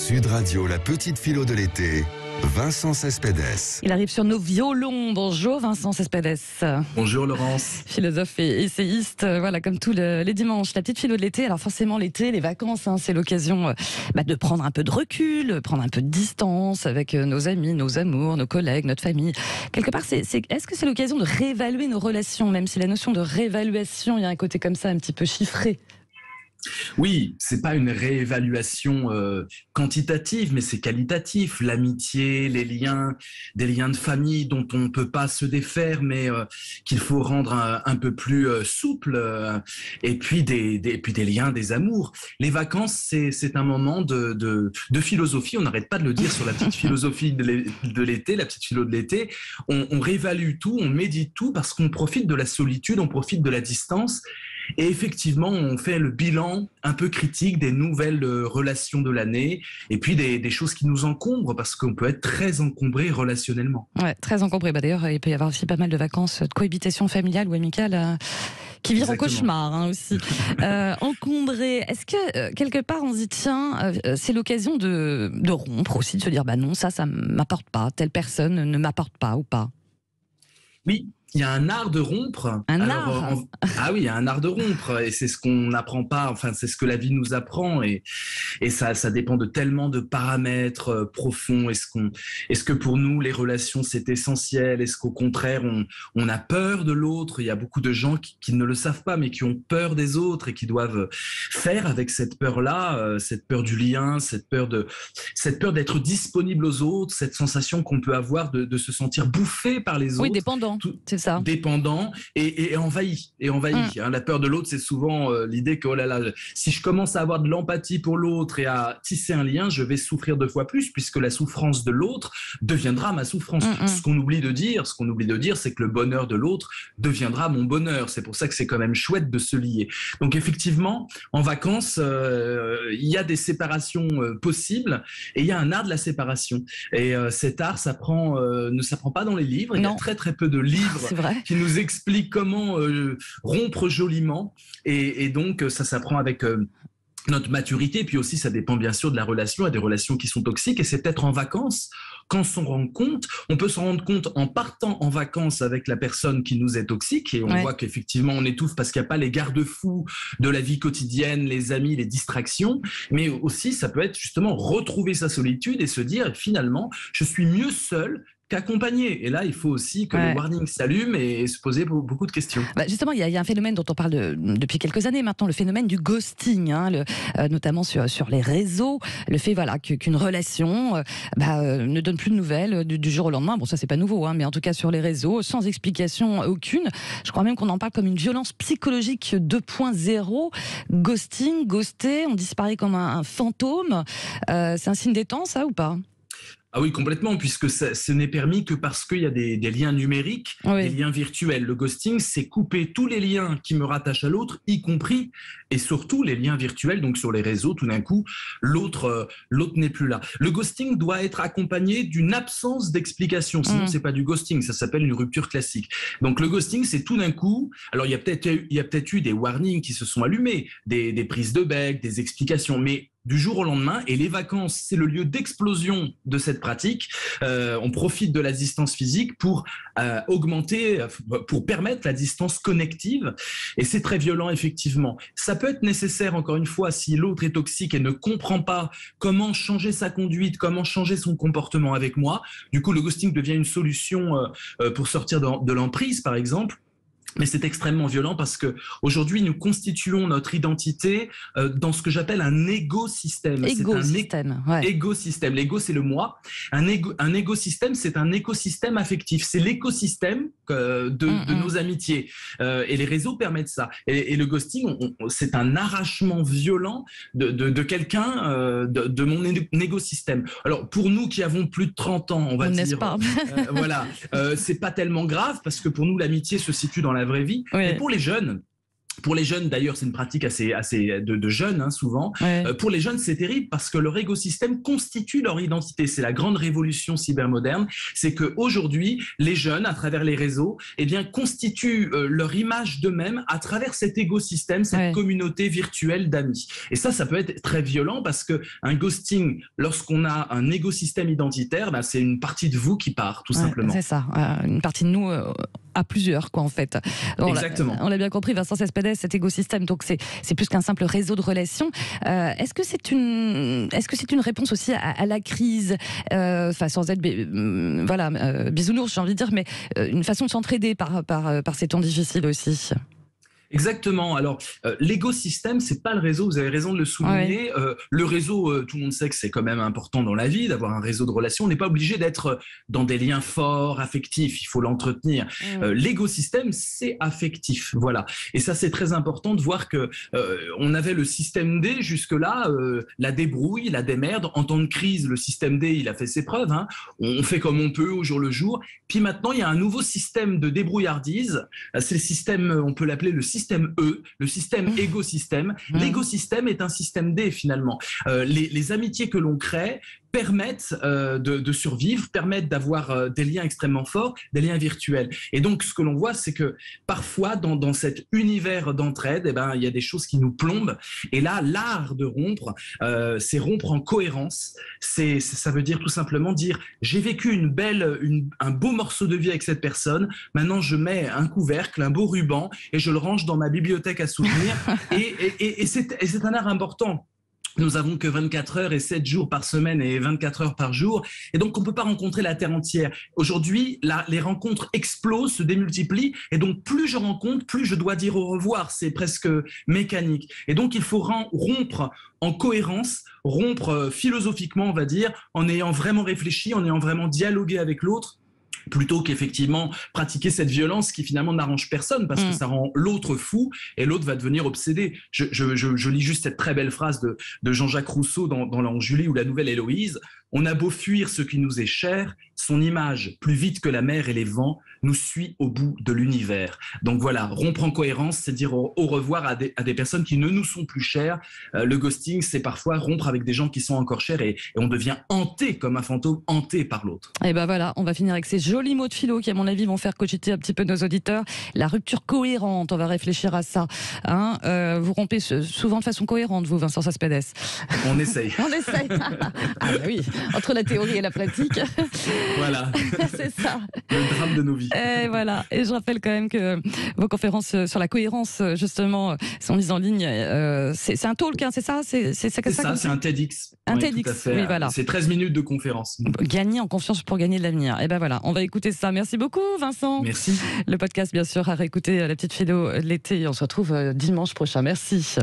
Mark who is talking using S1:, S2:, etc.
S1: Sud Radio, la petite philo de l'été, Vincent Cespedes.
S2: Il arrive sur nos violons. Bonjour Vincent Cespedes.
S3: Bonjour Laurence.
S2: Philosophe et essayiste, voilà, comme tous les dimanches. La petite philo de l'été, alors forcément l'été, les vacances, c'est l'occasion de prendre un peu de recul, prendre un peu de distance avec nos amis, nos amours, nos collègues, notre famille. Quelque part, est-ce que c'est l'occasion de réévaluer nos relations, même si la notion de réévaluation, il y a un côté comme ça un petit peu chiffré?
S3: Oui, c'est pas une réévaluation quantitative, mais c'est qualitatif. L'amitié, les liens, des liens de famille dont on ne peut pas se défaire, mais qu'il faut rendre un peu plus souple. Et puis des liens, des amours. Les vacances, c'est un moment de philosophie. On n'arrête pas de le dire sur la petite philosophie de l'été, la petite philo de l'été. On réévalue tout, on médite tout parce qu'on profite de la solitude, on profite de la distance. Et effectivement, on fait le bilan un peu critique des nouvelles relations de l'année et puis des choses qui nous encombrent parce qu'on peut être très encombré relationnellement.
S2: Ouais, très encombré. D'ailleurs, il peut y avoir aussi pas mal de vacances de cohabitation familiale ou amicale qui virent en cauchemar aussi. Encombré. Est-ce que quelque part on se dit tiens, c'est l'occasion de rompre aussi, de se dire bah non, ça m'apporte pas, telle personne ne m'apporte pas ou pas?
S3: Oui. Il y a un art de rompre.
S2: Art.
S3: Ah oui, il y a un art de rompre et c'est ce qu'on n'apprend pas. Enfin, c'est ce que la vie nous apprend et ça dépend de tellement de paramètres profonds. Est-ce que pour nous les relations c'est essentiel? Est-ce qu'au contraire on a peur de l'autre? Il y a beaucoup de gens qui ne le savent pas mais qui ont peur des autres et qui doivent faire avec cette peur-là, cette peur du lien, cette peur d'être disponible aux autres, cette sensation qu'on peut avoir de se sentir bouffé par les autres.
S2: Oui, dépendant. Ça.
S3: Dépendant et envahi. La peur de l'autre, c'est souvent l'idée que oh là là, si je commence à avoir de l'empathie pour l'autre et à tisser un lien, je vais souffrir 2 fois plus puisque la souffrance de l'autre deviendra ma souffrance. Ce qu'on oublie de dire, c'est que le bonheur de l'autre deviendra mon bonheur. C'est pour ça que c'est quand même chouette de se lier. Donc effectivement, en vacances, il y a des séparations possibles et il y a un art de la séparation. Et cet art ne s'apprend pas dans les livres. Il y a très très peu de livres qui nous explique comment rompre joliment et donc ça s'apprend avec notre maturité, puis aussi ça dépend bien sûr de la relation. Il y a des relations qui sont toxiques et c'est peut-être en vacances qu'on s'en rend compte. On peut s'en rendre compte en partant en vacances avec la personne qui nous est toxique et on voit qu'effectivement on étouffe parce qu'il n'y a pas les garde-fous de la vie quotidienne, les amis, les distractions, mais aussi ça peut être justement retrouver sa solitude et se dire finalement je suis mieux seul qu'accompagné. Et là, il faut aussi que le warning s'allume et se poser beaucoup de questions.
S2: Justement, il y a un phénomène dont on parle depuis quelques années maintenant, le phénomène du ghosting, notamment sur les réseaux. Le fait qu'une relation ne donne plus de nouvelles du jour au lendemain. Bon, ça, c'est pas nouveau, mais en tout cas sur les réseaux, sans explication aucune. Je crois même qu'on en parle comme une violence psychologique 2.0. Ghosting, ghosté, on disparaît comme un fantôme. C'est un signe des temps, ça, ou pas ?
S3: Ah oui, complètement, puisque ce n'est permis que parce qu'il y a des liens numériques, des liens virtuels. Le ghosting, c'est couper tous les liens qui me rattachent à l'autre, y compris et surtout les liens virtuels. Donc sur les réseaux, tout d'un coup, l'autre n'est plus là. Le ghosting doit être accompagné d'une absence d'explication. Sinon, c'est pas du ghosting, ça s'appelle une rupture classique. Donc le ghosting, c'est tout d'un coup. Alors il y a peut-être eu des warnings qui se sont allumés, des prises de bec, des explications, mais du jour au lendemain, et les vacances, c'est le lieu d'explosion de cette pratique. On profite de la distance physique pour permettre la distance connective, et c'est très violent effectivement. Ça peut être nécessaire, encore une fois, si l'autre est toxique et ne comprend pas comment changer sa conduite, comment changer son comportement avec moi. Du coup, le ghosting devient une solution pour sortir de l'emprise, par exemple. Mais c'est extrêmement violent parce que aujourd'hui nous constituons notre identité dans ce que j'appelle un écosystème.
S2: Écosystème.
S3: Écosystème. L'ego, c'est le moi. Un écosystème, c'est un écosystème affectif. C'est l'écosystème de nos amitiés. Et les réseaux permettent ça. Et le ghosting, c'est un arrachement violent de quelqu'un de mon écosystème. Alors pour nous qui avons plus de 30 ans, on va dire, c'est pas tellement grave parce que pour nous l'amitié se situe dans la vraie vie. Mais pour les jeunes, Pour les jeunes, d'ailleurs, c'est une pratique assez de jeunes, hein, souvent.
S2: Ouais.
S3: Pour les jeunes, c'est terrible parce que leur écosystème constitue leur identité. C'est la grande révolution cybermoderne. C'est qu'aujourd'hui, les jeunes, à travers les réseaux, eh bien, constituent leur image d'eux-mêmes à travers cet écosystème, cette communauté virtuelle d'amis. Et ça peut être très violent parce qu'un ghosting, lorsqu'on a un écosystème identitaire, ben, c'est une partie de vous qui part, tout simplement.
S2: C'est ça, une partie de nous à plusieurs, quoi, en fait.
S3: Exactement.
S2: On l'a bien compris, Vincent Cespedes, cet écosystème, donc c'est plus qu'un simple réseau de relations. Est-ce que c'est une réponse aussi à la crise, sans être bisounours, j'ai envie de dire, mais une façon de s'entraider par ces temps difficiles aussi?
S3: Exactement. Alors, l'écosystème, c'est pas le réseau. Vous avez raison de le souligner. Le réseau, tout le monde sait que c'est quand même important dans la vie d'avoir un réseau de relations. On n'est pas obligé d'être dans des liens forts, affectifs. Il faut l'entretenir. L'écosystème, c'est affectif. Voilà. Et ça, c'est très important de voir que on avait le système D jusque-là, la débrouille, la démerde. En temps de crise, le système D, il a fait ses preuves. Hein. On fait comme on peut au jour le jour. Puis maintenant, il y a un nouveau système de débrouillardise. C'est le système, on peut l'appeler le système E, le système écosystème. L'écosystème est un système D finalement. Les amitiés que l'on crée permettent de survivre, permettent d'avoir des liens extrêmement forts, des liens virtuels. Et donc, ce que l'on voit, c'est que parfois, dans cet univers d'entraide, eh ben, il y a des choses qui nous plombent. Et là, l'art de rompre, c'est rompre en cohérence. Ça veut dire tout simplement dire, j'ai vécu un beau morceau de vie avec cette personne. Maintenant, je mets un couvercle, un beau ruban, et je le range dans ma bibliothèque à souvenirs. et c'est un art important. Nous avons que 24 heures et 7 jours par semaine et 24 heures par jour. Et donc, on ne peut pas rencontrer la Terre entière. Aujourd'hui, les rencontres explosent, se démultiplient. Et donc, plus je rencontre, plus je dois dire au revoir. C'est presque mécanique. Et donc, il faut rompre en cohérence, rompre philosophiquement, on va dire, en ayant vraiment réfléchi, en ayant vraiment dialogué avec l'autre, plutôt qu'effectivement pratiquer cette violence qui finalement n'arrange personne parce que ça rend l'autre fou et l'autre va devenir obsédé. Je lis juste cette très belle phrase de Jean-Jacques Rousseau dans l'Ange Julie ou la Nouvelle Héloïse. On a beau fuir ce qui nous est cher, son image, plus vite que la mer et les vents, nous suit au bout de l'univers. Donc voilà, rompre en cohérence, c'est dire au revoir à des personnes qui ne nous sont plus chères. Le ghosting, c'est parfois rompre avec des gens qui sont encore chers et on devient hanté comme un fantôme, hanté par l'autre.
S2: Et ben voilà, on va finir avec ces jolis mots de philo qui, à mon avis, vont faire cogiter un petit peu nos auditeurs. La rupture cohérente, on va réfléchir à ça. Hein, vous rompez souvent de façon cohérente, vous, Vincent Cespedes?
S3: On essaye.
S2: On essaye. Ah oui, entre la théorie et la pratique.
S3: Voilà.
S2: C'est ça.
S3: Le drame de nos vies.
S2: Et voilà. Et je rappelle quand même que vos conférences sur la cohérence, justement, sont mises en ligne. C'est un talk, hein, c'est ça? C'est ça,
S3: c'est un TEDx.
S2: Un
S3: oui,
S2: TEDx,
S3: tout à fait.
S2: oui, voilà.
S3: C'est 13 minutes de conférence.
S2: Gagner en confiance pour gagner de l'avenir. Et ben voilà, on va écouter ça. Merci beaucoup, Vincent.
S3: Merci.
S2: Le podcast, bien sûr, à réécouter, La Petite Philo de l'été. On se retrouve dimanche prochain. Merci.